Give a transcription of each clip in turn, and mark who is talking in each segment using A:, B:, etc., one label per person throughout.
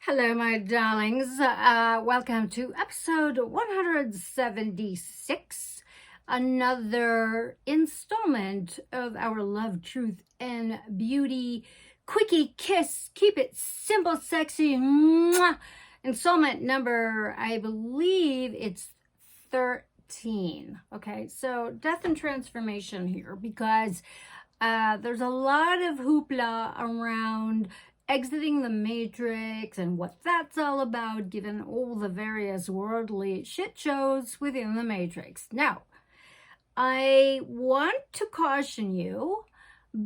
A: Hello, my darlings. Welcome to episode 176, another installment of our Love, Truth, and Beauty Quickie Kiss. Keep it simple, sexy. Mwah! Installment number, I believe it's 13. Okay, so death and transformation here because there's a lot of hoopla around exiting the matrix and what that's all about, given all the various worldly shit shows within the matrix. Now, I want to caution you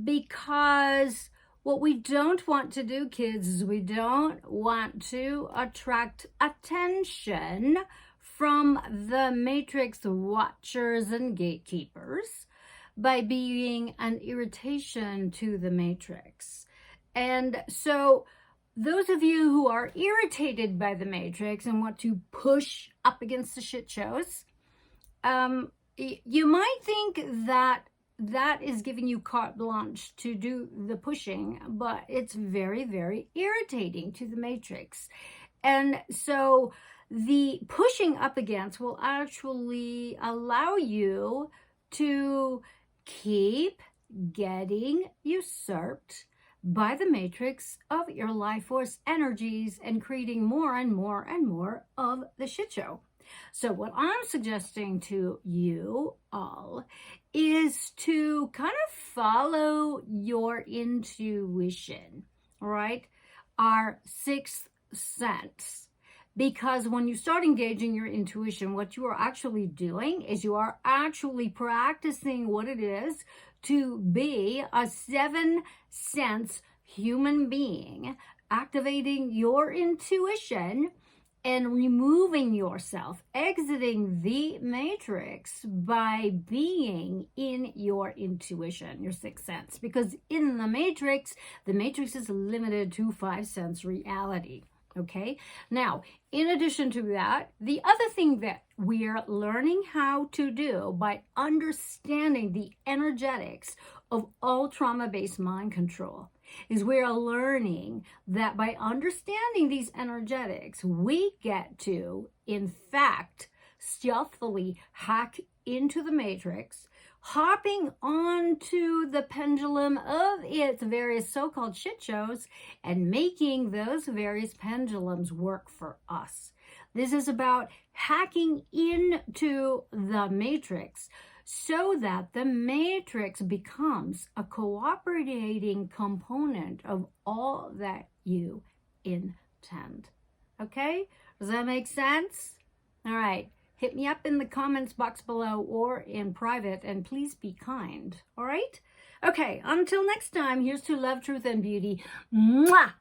A: because what we don't want to do, kids, is we don't want to attract attention from the matrix watchers and gatekeepers by being an irritation to the matrix. And so those of you who are irritated by the matrix and want to push up against the shit shows, you might think that that is giving you carte blanche to do the pushing, but it's very, very irritating to the matrix. And so the pushing up against will actually allow you to keep getting usurped by the matrix of your life force energies and creating more and more and more of the shit show. So what I'm suggesting to you all is to kind of follow your intuition, all right? Our sixth sense. Because when you start engaging your intuition, what you are actually doing is you are actually practicing what it is to be a seven-sense human being, activating your intuition and removing yourself, exiting the matrix by being in your intuition, your sixth sense. Because in the matrix is limited to five-sense reality. Okay, now, in addition to that, the other thing that we're learning how to do by understanding the energetics of all trauma-based mind control is we're learning that by understanding these energetics, we get to, in fact, stealthily hack into the matrix, hopping onto the pendulum of its various so-called shit shows and making those various pendulums work for us. This is about hacking into the matrix so that the matrix becomes a cooperating component of all that you intend. Okay? Does that make sense? All right. Hit me up in the comments box below or in private, and please be kind, all right? Okay, until next time, here's to love, truth, and beauty. Mwah!